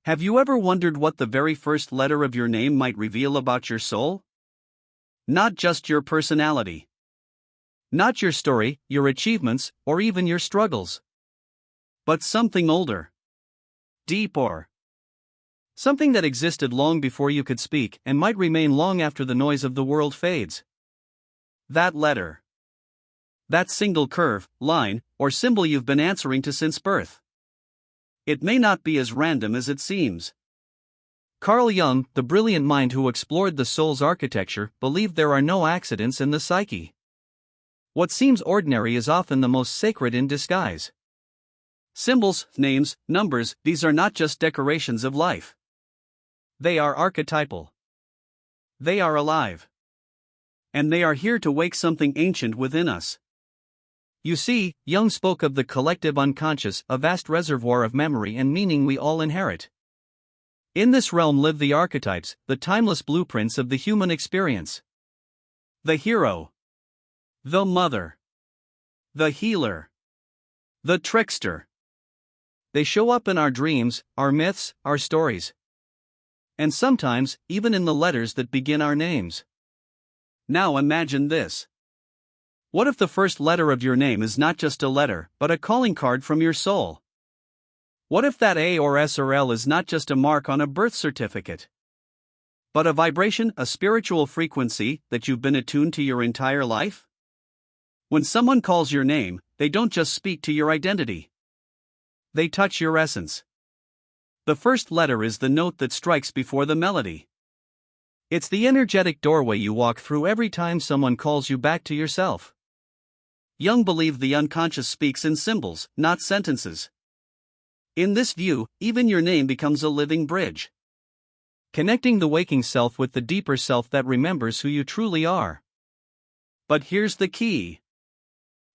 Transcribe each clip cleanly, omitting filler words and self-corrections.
Have you ever wondered what the very first letter of your name might reveal about your soul? Not just your personality. Not your story, your achievements, or even your struggles. But something older. Deeper. Something that existed long before you could speak and might remain long after the noise of the world fades. That letter. That single curve, line, or symbol you've been answering to since birth. It may not be as random as it seems. Carl Jung, the brilliant mind who explored the soul's architecture, believed there are no accidents in the psyche. What seems ordinary is often the most sacred in disguise. Symbols, names, numbers, these are not just decorations of life. They are archetypal. They are alive. And they are here to wake something ancient within us. You see, Jung spoke of the collective unconscious, a vast reservoir of memory and meaning we all inherit. In this realm live the archetypes, the timeless blueprints of the human experience. The hero. The mother. The healer. The trickster. They show up in our dreams, our myths, our stories. And sometimes, even in the letters that begin our names. Now imagine this. What if the first letter of your name is not just a letter, but a calling card from your soul? What if that A or S or L is not just a mark on a birth certificate, but a vibration, a spiritual frequency that you've been attuned to your entire life? When someone calls your name, they don't just speak to your identity. They touch your essence. The first letter is the note that strikes before the melody. It's the energetic doorway you walk through every time someone calls you back to yourself. Jung believed the unconscious speaks in symbols, not sentences. In this view, even your name becomes a living bridge, connecting the waking self with the deeper self that remembers who you truly are. But here's the key.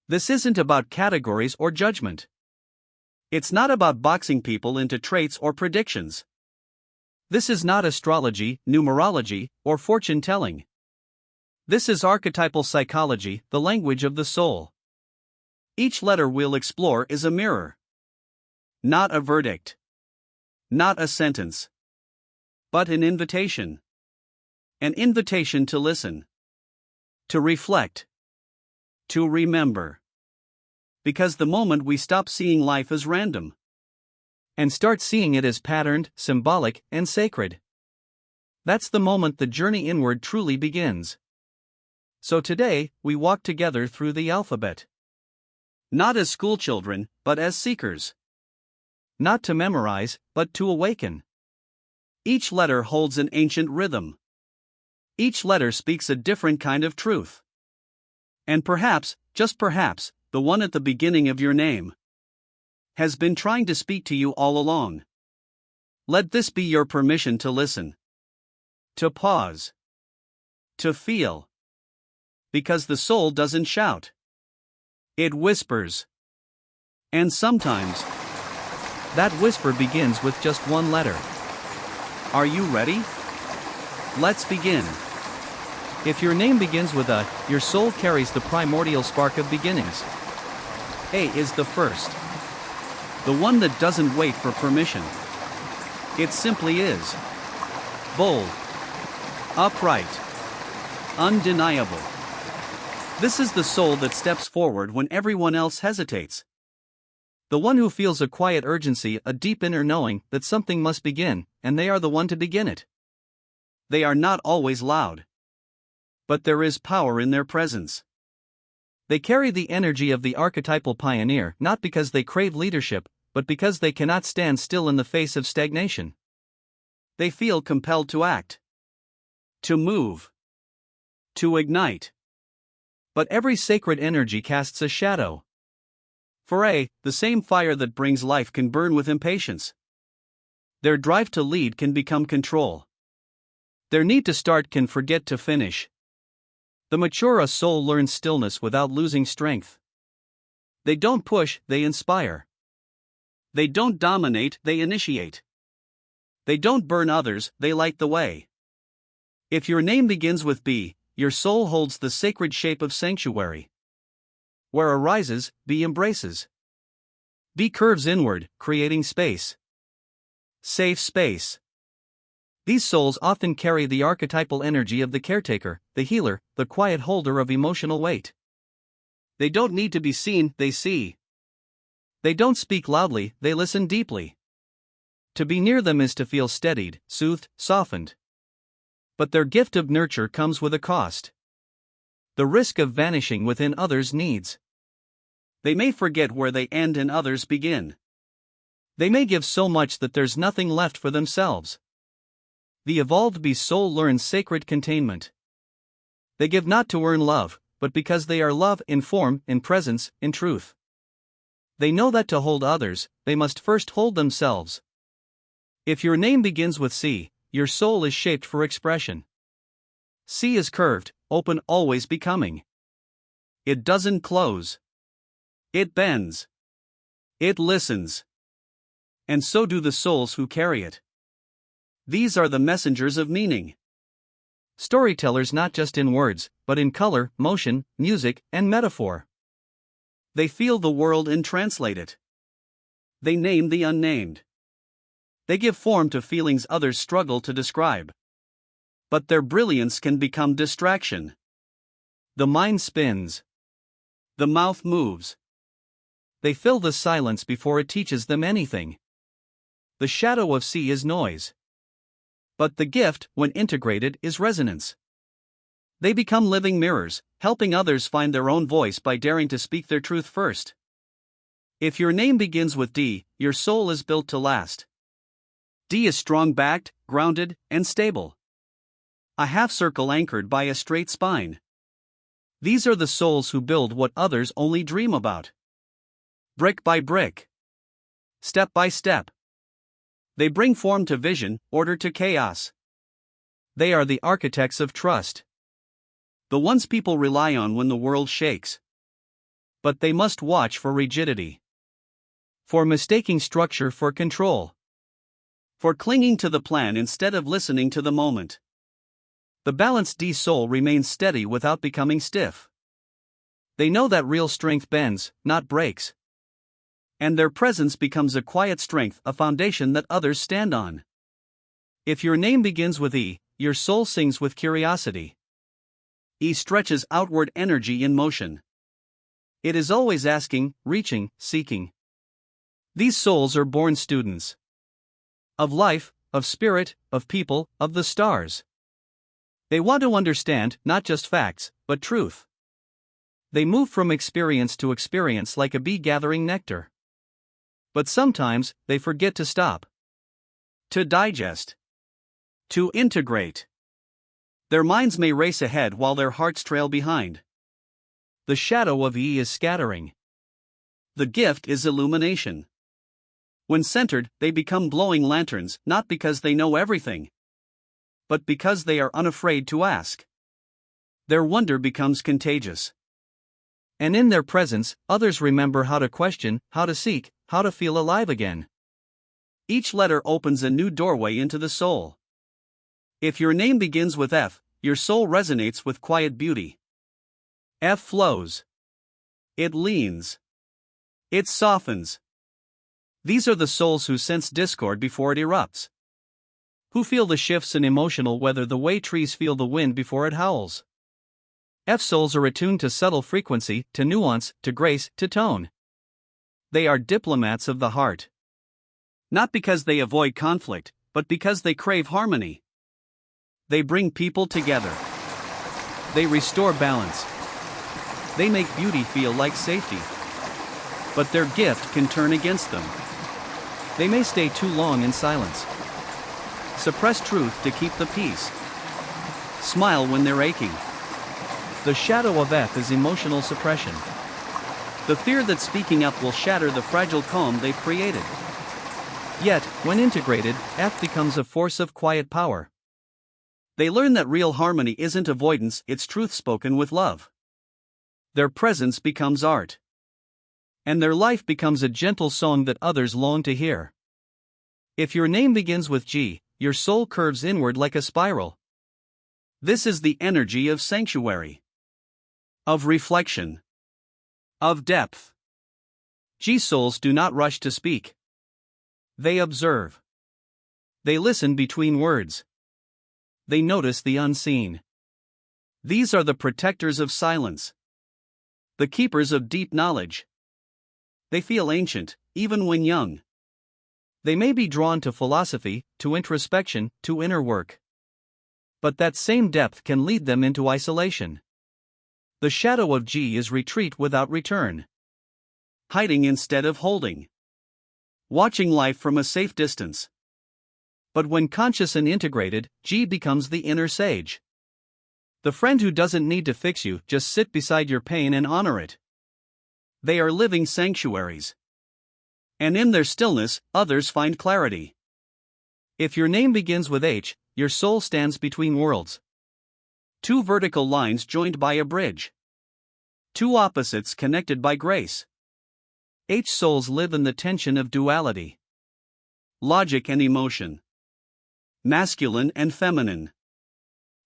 This isn't about categories or judgment. It's not about boxing people into traits or predictions. This is not astrology, numerology, or fortune telling. This is archetypal psychology, the language of the soul. Each letter we'll explore is a mirror. Not a verdict. Not a sentence. But an invitation. An invitation to listen. To reflect. To remember. Because the moment we stop seeing life as random and start seeing it as patterned, symbolic, and sacred, that's the moment the journey inward truly begins. So today, we walk together through the alphabet. Not as schoolchildren, but as seekers. Not to memorize, but to awaken. Each letter holds an ancient rhythm. Each letter speaks a different kind of truth. And perhaps, just perhaps, the one at the beginning of your name has been trying to speak to you all along. Let this be your permission to listen. To pause. To feel. Because the soul doesn't shout. It whispers. And sometimes, that whisper begins with just one letter. Are you ready? Let's begin. If your name begins with A, your soul carries the primordial spark of beginnings. A is the first. The one that doesn't wait for permission. It simply is. Bold. Upright. Undeniable. This is the soul that steps forward when everyone else hesitates. The one who feels a quiet urgency, a deep inner knowing that something must begin, and they are the one to begin it. They are not always loud. But there is power in their presence. They carry the energy of the archetypal pioneer, not because they crave leadership, but because they cannot stand still in the face of stagnation. They feel compelled to act. To move. To ignite. But every sacred energy casts a shadow. For A, the same fire that brings life can burn with impatience. Their drive to lead can become control. Their need to start can forget to finish. The mature soul learns stillness without losing strength. They don't push, they inspire. They don't dominate, they initiate. They don't burn others, they light the way. If your name begins with B, your soul holds the sacred shape of sanctuary. Where arises, B embraces. B curves inward, creating space. Safe space. These souls often carry the archetypal energy of the caretaker, the healer, the quiet holder of emotional weight. They don't need to be seen, they see. They don't speak loudly, they listen deeply. To be near them is to feel steadied, soothed, softened. But their gift of nurture comes with a cost. The risk of vanishing within others' needs. They may forget where they end and others begin. They may give so much that there's nothing left for themselves. The evolved beast soul learns sacred containment. They give not to earn love, but because they are love in form, in presence, in truth. They know that to hold others, they must first hold themselves. If your name begins with C, your soul is shaped for expression. C is curved, open, always becoming. It doesn't close. It bends. It listens. And so do the souls who carry it. These are the messengers of meaning. Storytellers not just in words, but in color, motion, music, and metaphor. They feel the world and translate it. They name the unnamed. They give form to feelings others struggle to describe. But their brilliance can become distraction. The mind spins. The mouth moves. They fill the silence before it teaches them anything. The shadow of C is noise. But the gift, when integrated, is resonance. They become living mirrors, helping others find their own voice by daring to speak their truth first. If your name begins with D, your soul is built to last. D is strong-backed, grounded, and stable. A half circle anchored by a straight spine. These are the souls who build what others only dream about. Brick by brick. Step by step. They bring form to vision, order to chaos. They are the architects of trust. The ones people rely on when the world shakes. But they must watch for rigidity. For mistaking structure for control. For clinging to the plan instead of listening to the moment. The balanced D soul remains steady without becoming stiff. They know that real strength bends, not breaks. And their presence becomes a quiet strength, a foundation that others stand on. If your name begins with E, your soul sings with curiosity. E stretches outward energy in motion. It is always asking, reaching, seeking. These souls are born students. Of life, of spirit, of people, of the stars. They want to understand, not just facts, but truth. They move from experience to experience like a bee gathering nectar. But sometimes, they forget to stop. To digest. To integrate. Their minds may race ahead while their hearts trail behind. The shadow of E is scattering. The gift is illumination. When centered, they become glowing lanterns, not because they know everything, but because they are unafraid to ask. Their wonder becomes contagious. And in their presence, others remember how to question, how to seek, how to feel alive again. Each letter opens a new doorway into the soul. If your name begins with F, your soul resonates with quiet beauty. F flows. It leans. It softens. These are the souls who sense discord before it erupts. Who feel the shifts in emotional weather the way trees feel the wind before it howls. F souls are attuned to subtle frequency, to nuance, to grace, to tone. They are diplomats of the heart. Not because they avoid conflict, but because they crave harmony. They bring people together. They restore balance. They make beauty feel like safety. But their gift can turn against them. They may stay too long in silence. Suppress truth to keep the peace. Smile when they're aching. The shadow of F is emotional suppression. The fear that speaking up will shatter the fragile calm they've created. Yet, when integrated, F becomes a force of quiet power. They learn that real harmony isn't avoidance, it's truth spoken with love. Their presence becomes art. And their life becomes a gentle song that others long to hear. If your name begins with G, your soul curves inward like a spiral. This is the energy of sanctuary. Of reflection. Of depth. G souls do not rush to speak. They observe. They listen between words. They notice the unseen. These are the protectors of silence. The keepers of deep knowledge. They feel ancient, even when young. They may be drawn to philosophy, to introspection, to inner work. But that same depth can lead them into isolation. The shadow of G is retreat without return. Hiding instead of holding. Watching life from a safe distance. But when conscious and integrated, G becomes the inner sage. The friend who doesn't need to fix you, just sit beside your pain and honor it. They are living sanctuaries. And in their stillness, others find clarity. If your name begins with H, your soul stands between worlds. Two vertical lines joined by a bridge. Two opposites connected by grace. H souls live in the tension of duality. Logic and emotion. Masculine and feminine.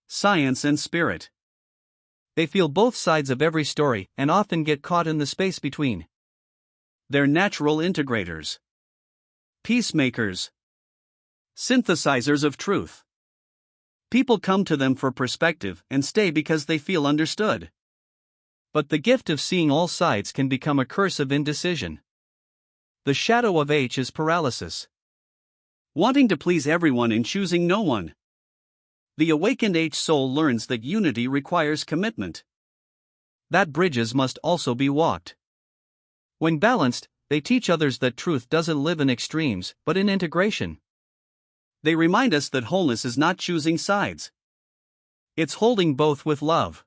Science and spirit. They feel both sides of every story and often get caught in the space between. They're natural integrators. Peacemakers. Synthesizers of truth. People come to them for perspective and stay because they feel understood. But the gift of seeing all sides can become a curse of indecision. The shadow of H is paralysis. Wanting to please everyone and choosing no one. The awakened H soul learns that unity requires commitment. That bridges must also be walked. When balanced, they teach others that truth doesn't live in extremes, but in integration. They remind us that wholeness is not choosing sides. It's holding both with love.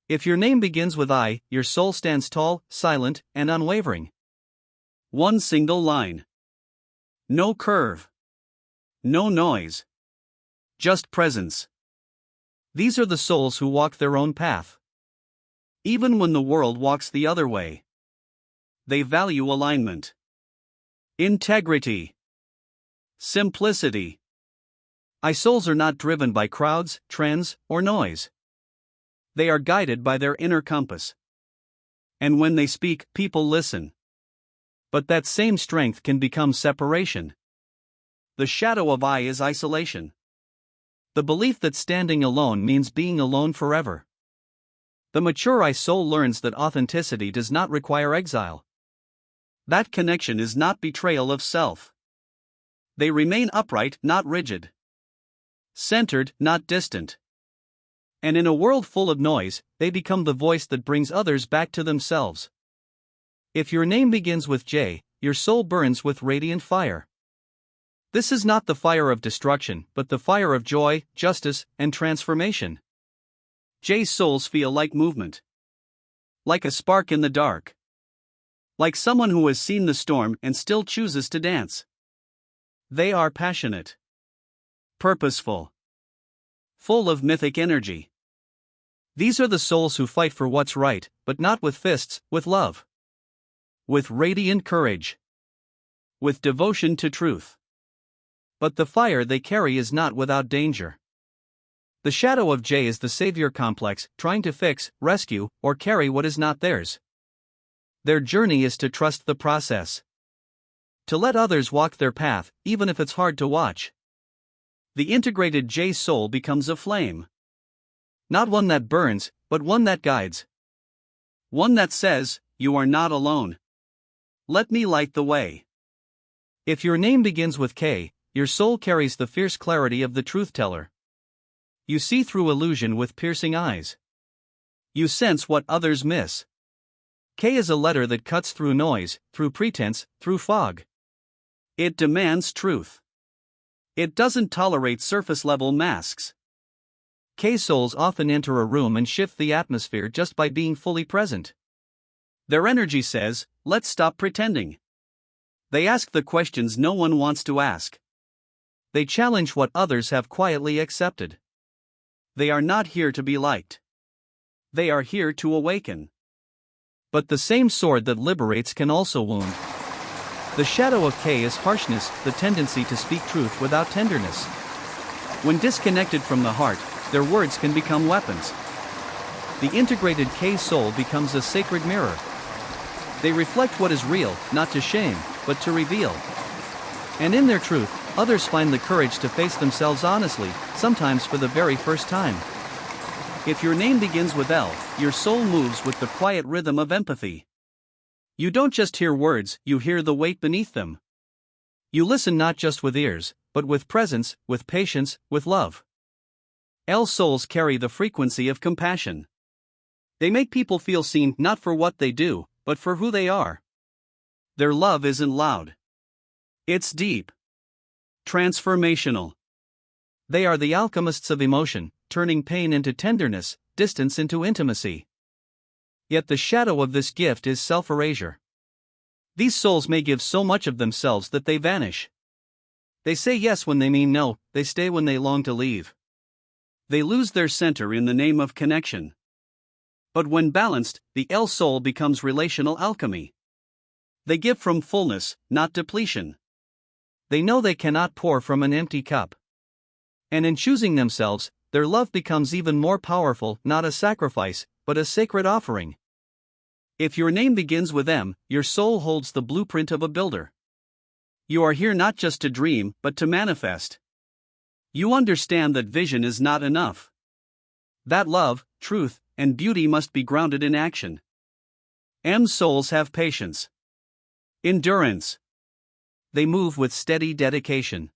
If your name begins with I, your soul stands tall, silent, and unwavering. One single line. No curve. No noise. Just presence. These are the souls who walk their own path. Even when the world walks the other way. They value alignment. Integrity. Simplicity. I souls are not driven by crowds, trends, or noise. They are guided by their inner compass. And when they speak, people listen. But that same strength can become separation. The shadow of I is isolation. The belief that standing alone means being alone forever. The mature I soul learns that authenticity does not require exile. That connection is not betrayal of self. They remain upright, not rigid. Centered, not distant. And in a world full of noise, they become the voice that brings others back to themselves. If your name begins with J, your soul burns with radiant fire. This is not the fire of destruction, but the fire of joy, justice, and transformation. J's souls feel like movement. Like a spark in the dark. Like someone who has seen the storm and still chooses to dance. They are passionate. Purposeful. Full of mythic energy. These are the souls who fight for what's right, but not with fists, with love. With radiant courage. With devotion to truth. But the fire they carry is not without danger. The shadow of J is the savior complex, trying to fix, rescue, or carry what is not theirs. Their journey is to trust the process. To let others walk their path, even if it's hard to watch. The integrated J soul becomes a flame. Not one that burns, but one that guides. One that says, "You are not alone. Let me light the way." If your name begins with K, your soul carries the fierce clarity of the truth teller. You see through illusion with piercing eyes. You sense what others miss. K is a letter that cuts through noise, through pretense, through fog. It demands truth. It doesn't tolerate surface-level masks. K souls often enter a room and shift the atmosphere just by being fully present. Their energy says, "Let's stop pretending." They ask the questions no one wants to ask. They challenge what others have quietly accepted. They are not here to be liked. They are here to awaken. But the same sword that liberates can also wound. The shadow of K is harshness, the tendency to speak truth without tenderness. When disconnected from the heart, their words can become weapons. The integrated K soul becomes a sacred mirror. They reflect what is real, not to shame, but to reveal. And in their truth, Others find the courage to face themselves honestly, sometimes for the very first time. If your name begins with L, your soul moves with the quiet rhythm of empathy. You don't just hear words, you hear the weight beneath them. You listen not just with ears, but with presence, with patience, with love. L souls carry the frequency of compassion. They make people feel seen not for what they do, but for who they are. Their love isn't loud. It's deep. Transformational. They are the alchemists of emotion, turning pain into tenderness, distance into intimacy. Yet the shadow of this gift is self-erasure. These souls may give so much of themselves that they vanish. They say yes when they mean no, they stay when they long to leave. They lose their center in the name of connection. But when balanced, the L soul becomes relational alchemy. They give from fullness, not depletion. They know they cannot pour from an empty cup. And in choosing themselves, their love becomes even more powerful, not a sacrifice, but a sacred offering. If your name begins with M, your soul holds the blueprint of a builder. You are here not just to dream, but to manifest. You understand that vision is not enough. That love, truth, and beauty must be grounded in action. M souls have patience. Endurance. They move with steady dedication.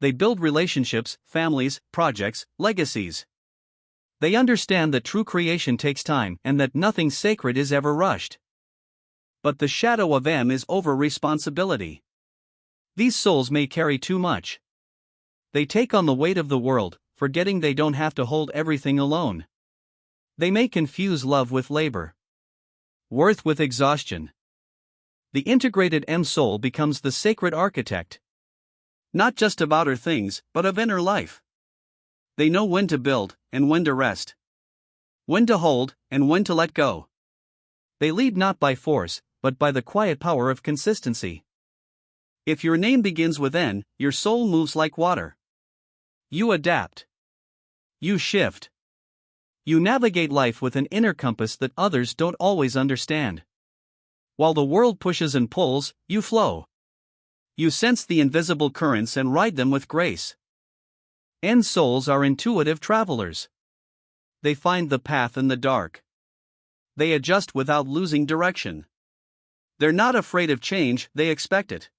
They build relationships, families, projects, legacies. They understand that true creation takes time and that nothing sacred is ever rushed. But the shadow of M is over-responsibility. These souls may carry too much. They take on the weight of the world, forgetting they don't have to hold everything alone. They may confuse love with labor, worth with exhaustion. The integrated M soul becomes the sacred architect. Not just of outer things, but of inner life. They know when to build, and when to rest. When to hold, and when to let go. They lead not by force, but by the quiet power of consistency. If your name begins with N, your soul moves like water. You adapt. You shift. You navigate life with an inner compass that others don't always understand. While the world pushes and pulls, you flow. You sense the invisible currents and ride them with grace. N souls are intuitive travelers. They find the path in the dark. They adjust without losing direction. They're not afraid of change, they expect it.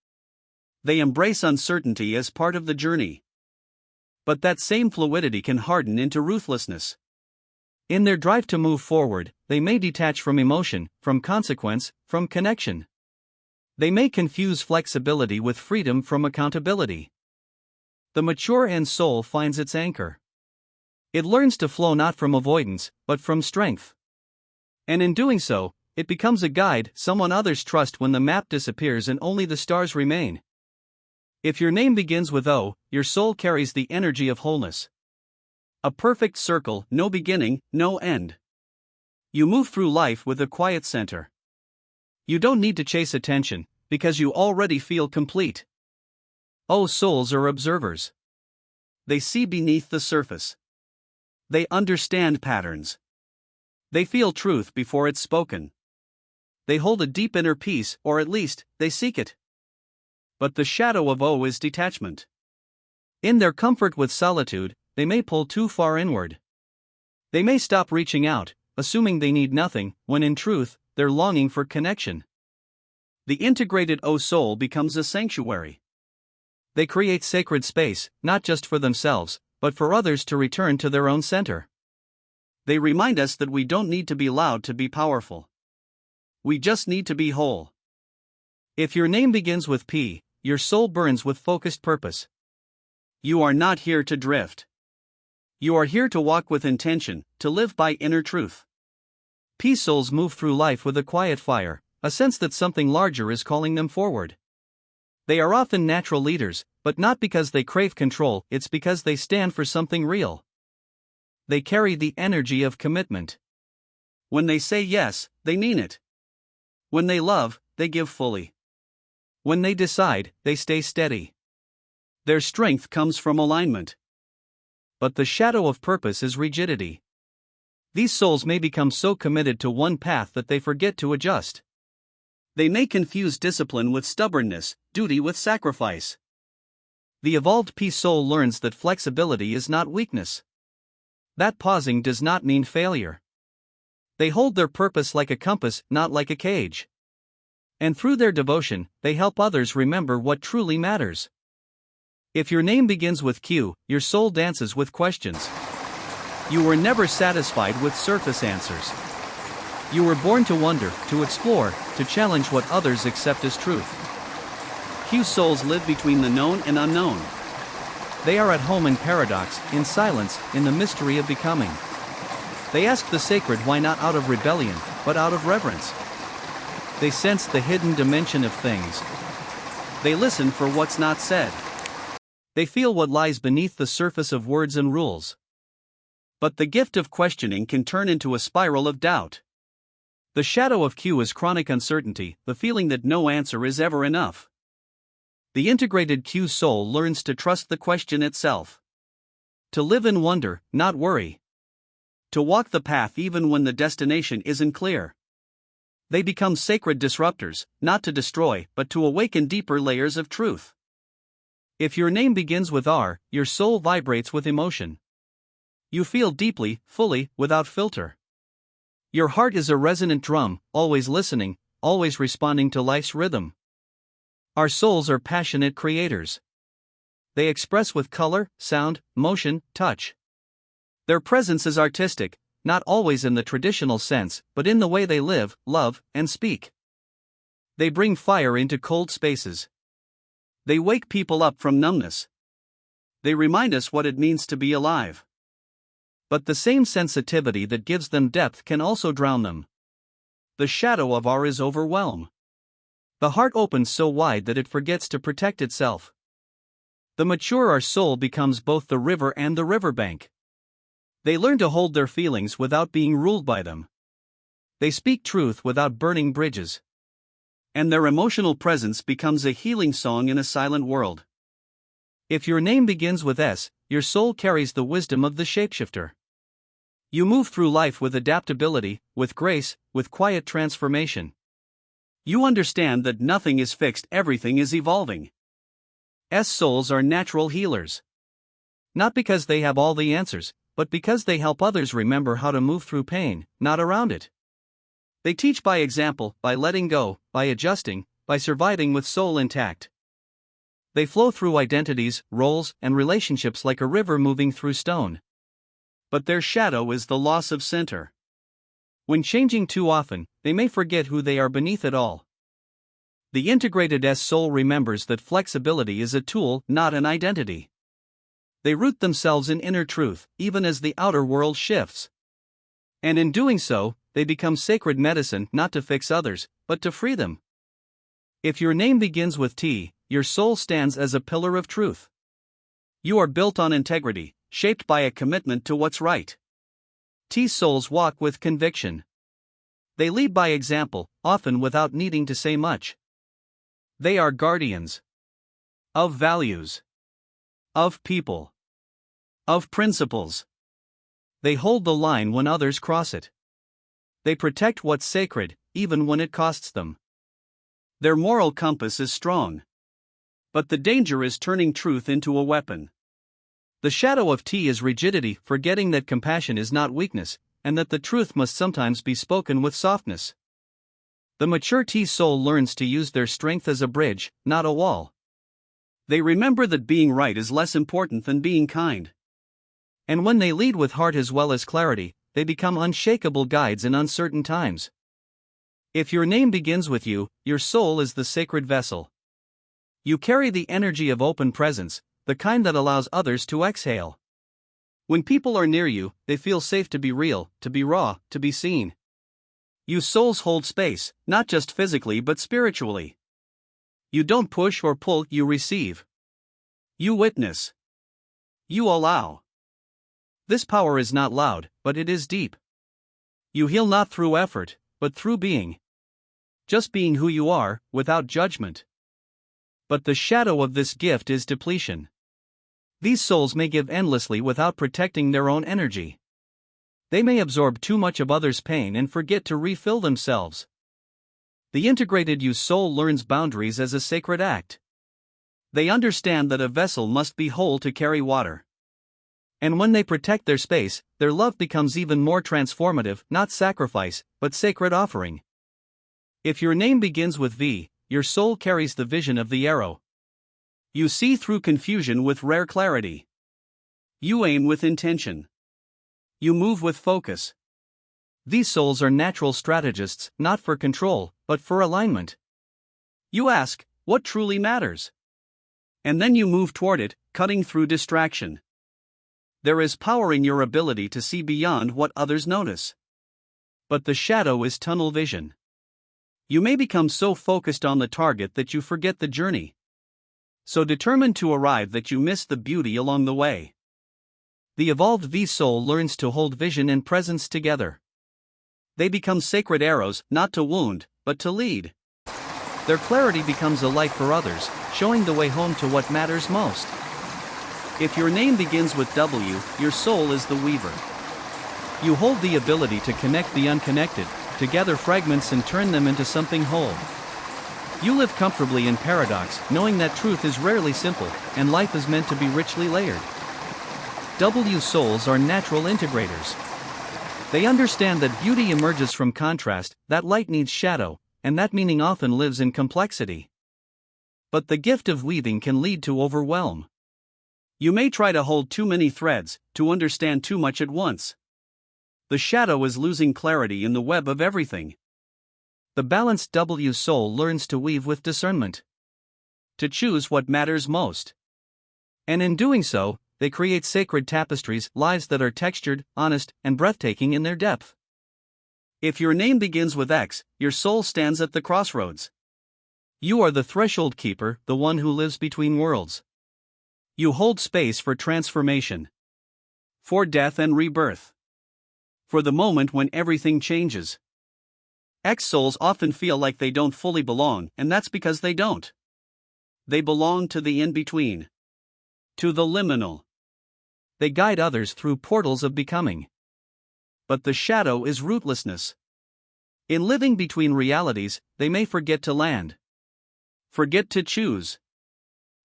They embrace uncertainty as part of the journey. But that same fluidity can harden into ruthlessness. In their drive to move forward, they may detach from emotion, from consequence, from connection. They may confuse flexibility with freedom from accountability. The mature N soul finds its anchor. It learns to flow not from avoidance, but from strength. And in doing so, it becomes a guide, someone others trust when the map disappears and only the stars remain. If your name begins with O, your soul carries the energy of wholeness. A perfect circle, no beginning, no end. You move through life with a quiet center. You don't need to chase attention, because you already feel complete. O souls are observers. They see beneath the surface. They understand patterns. They feel truth before it's spoken. They hold a deep inner peace, or at least, they seek it. But the shadow of O is detachment. In their comfort with solitude, they may pull too far inward. They may stop reaching out, assuming they need nothing, when in truth, they're longing for connection. The integrated O soul becomes a sanctuary. They create sacred space, not just for themselves, but for others to return to their own center. They remind us that we don't need to be loud to be powerful. We just need to be whole. If your name begins with P, your soul burns with focused purpose. You are not here to drift. You are here to walk with intention, to live by inner truth. P souls move through life with a quiet fire, a sense that something larger is calling them forward. They are often natural leaders, but not because they crave control, it's because they stand for something real. They carry the energy of commitment. When they say yes, they mean it. When they love, they give fully. When they decide, they stay steady. Their strength comes from alignment. But the shadow of purpose is rigidity. These souls may become so committed to one path that they forget to adjust. They may confuse discipline with stubbornness, duty with sacrifice. The evolved P soul learns that flexibility is not weakness. That pausing does not mean failure. They hold their purpose like a compass, not like a cage. And through their devotion, they help others remember what truly matters. If your name begins with Q, your soul dances with questions. You were never satisfied with surface answers. You were born to wonder, to explore, to challenge what others accept as truth. Q souls live between the known and unknown. They are at home in paradox, in silence, in the mystery of becoming. They ask the sacred why not out of rebellion, but out of reverence. They sense the hidden dimension of things. They listen for what's not said. They feel what lies beneath the surface of words and rules. But the gift of questioning can turn into a spiral of doubt. The shadow of Q is chronic uncertainty, the feeling that no answer is ever enough. The integrated Q soul learns to trust the question itself. To live in wonder, not worry. To walk the path even when the destination isn't clear. They become sacred disruptors, not to destroy, but to awaken deeper layers of truth. If your name begins with R, your soul vibrates with emotion. You feel deeply, fully, without filter. Your heart is a resonant drum, always listening, always responding to life's rhythm. Our souls are passionate creators. They express with color, sound, motion, touch. Their presence is artistic, not always in the traditional sense, but in the way they live, love, and speak. They bring fire into cold spaces. They wake people up from numbness. They remind us what it means to be alive. But the same sensitivity that gives them depth can also drown them. The shadow of R is overwhelm. The heart opens so wide that it forgets to protect itself. The mature R soul becomes both the river and the riverbank. They learn to hold their feelings without being ruled by them. They speak truth without burning bridges. And their emotional presence becomes a healing song in a silent world. If your name begins with S, your soul carries the wisdom of the shapeshifter. You move through life with adaptability, with grace, with quiet transformation. You understand that nothing is fixed, everything is evolving. S souls are natural healers. Not because they have all the answers, but because they help others remember how to move through pain, not around it. They teach by example, by letting go, by adjusting, by surviving with soul intact. They flow through identities, roles, and relationships like a river moving through stone. But their shadow is the loss of center. When changing too often, they may forget who they are beneath it all. The integrated S soul remembers that flexibility is a tool, not an identity. They root themselves in inner truth, even as the outer world shifts. And in doing so, they become sacred medicine, not to fix others, but to free them. If your name begins with T, your soul stands as a pillar of truth. You are built on integrity, shaped by a commitment to what's right. T souls walk with conviction. They lead by example, often without needing to say much. They are guardians of values, of people, of principles. They hold the line when others cross it. They protect what's sacred, even when it costs them. Their moral compass is strong. But the danger is turning truth into a weapon. The shadow of T is rigidity, forgetting that compassion is not weakness, and that the truth must sometimes be spoken with softness. The mature T soul learns to use their strength as a bridge, not a wall. They remember that being right is less important than being kind. And when they lead with heart as well as clarity, they become unshakable guides in uncertain times. If your name begins with U, your soul is the sacred vessel. You carry the energy of open presence, the kind that allows others to exhale. When people are near you, they feel safe to be real, to be raw, to be seen. You souls hold space, not just physically but spiritually. You don't push or pull, you receive. You witness. You allow. This power is not loud, but it is deep. You heal not through effort, but through being. Just being who you are, without judgment. But the shadow of this gift is depletion. These souls may give endlessly without protecting their own energy. They may absorb too much of others' pain and forget to refill themselves. The integrated U soul learns boundaries as a sacred act. They understand that a vessel must be whole to carry water. And when they protect their space, their love becomes even more transformative, not sacrifice, but sacred offering. If your name begins with V, your soul carries the vision of the arrow. You see through confusion with rare clarity. You aim with intention. You move with focus. These souls are natural strategists, not for control, but for alignment. You ask, what truly matters? And then you move toward it, cutting through distraction. There is power in your ability to see beyond what others notice. But the shadow is tunnel vision. You may become so focused on the target that you forget the journey. So determined to arrive that you miss the beauty along the way. The evolved V soul learns to hold vision and presence together. They become sacred arrows, not to wound, but to lead. Their clarity becomes a light for others, showing the way home to what matters most. If your name begins with W, your soul is the weaver. You hold the ability to connect the unconnected, to gather fragments and turn them into something whole. You live comfortably in paradox, knowing that truth is rarely simple, and life is meant to be richly layered. W souls are natural integrators. They understand that beauty emerges from contrast, that light needs shadow, and that meaning often lives in complexity. But the gift of weaving can lead to overwhelm. You may try to hold too many threads, to understand too much at once. The shadow is losing clarity in the web of everything. The balanced W soul learns to weave with discernment. To choose what matters most. And in doing so, they create sacred tapestries, lives that are textured, honest, and breathtaking in their depth. If your name begins with X, your soul stands at the crossroads. You are the threshold keeper, the one who lives between worlds. You hold space for transformation. For death and rebirth. For the moment when everything changes. X souls often feel like they don't fully belong, and that's because they don't. They belong to the in-between. To the liminal. They guide others through portals of becoming. But the shadow is rootlessness. In living between realities, they may forget to land. Forget to choose.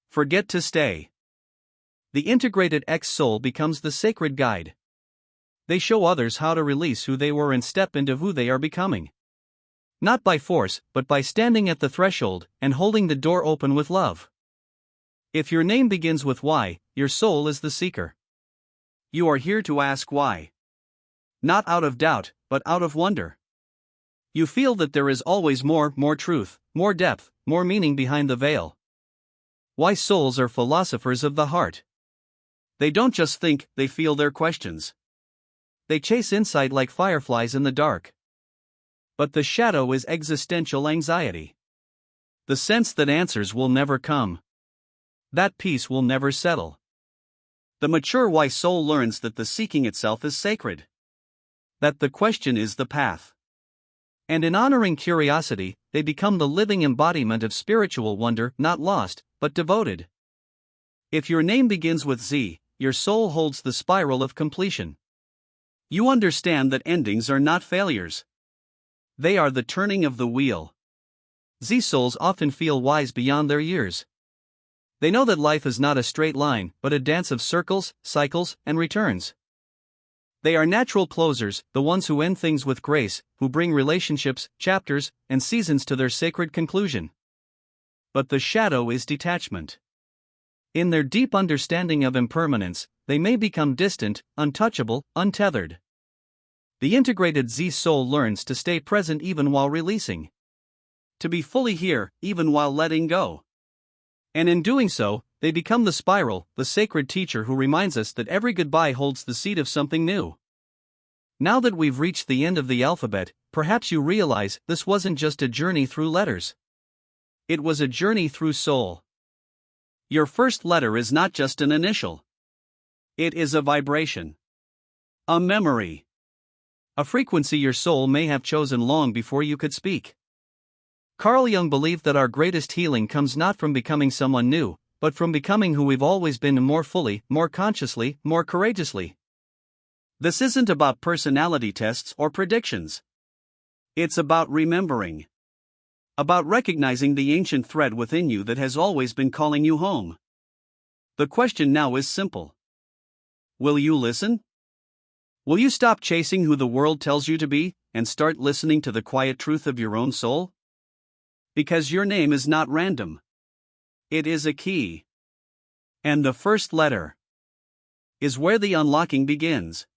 Forget to stay. The integrated X soul becomes the sacred guide. They show others how to release who they were and step into who they are becoming. Not by force, but by standing at the threshold and holding the door open with love. If your name begins with Y, your soul is the seeker. You are here to ask why. Not out of doubt, but out of wonder. You feel that there is always more truth, more depth, more meaning behind the veil. Y souls are philosophers of the heart. They don't just think, they feel their questions. They chase insight like fireflies in the dark. But the shadow is existential anxiety. The sense that answers will never come. That peace will never settle. The mature Y soul learns that the seeking itself is sacred. That the question is the path. And in honoring curiosity, they become the living embodiment of spiritual wonder, not lost, but devoted. If your name begins with Z, your soul holds the spiral of completion. You understand that endings are not failures. They are the turning of the wheel. Z souls often feel wise beyond their years. They know that life is not a straight line, but a dance of circles, cycles, and returns. They are natural closers, the ones who end things with grace, who bring relationships, chapters, and seasons to their sacred conclusion. But the shadow is detachment. In their deep understanding of impermanence, they may become distant, untouchable, untethered. The integrated Z soul learns to stay present even while releasing. To be fully here, even while letting go. And in doing so, they become the spiral, the sacred teacher who reminds us that every goodbye holds the seed of something new. Now that we've reached the end of the alphabet, perhaps you realize this wasn't just a journey through letters. It was a journey through soul. Your first letter is not just an initial. It is a vibration. A memory. A frequency your soul may have chosen long before you could speak. Carl Jung believed that our greatest healing comes not from becoming someone new, but from becoming who we've always been more fully, more consciously, more courageously. This isn't about personality tests or predictions. It's about remembering. about recognizing the ancient thread within you that has always been calling you home. The question now is simple. Will you listen? Will you stop chasing who the world tells you to be, and start listening to the quiet truth of your own soul? Because your name is not random. It is a key. And the first letter is where the unlocking begins.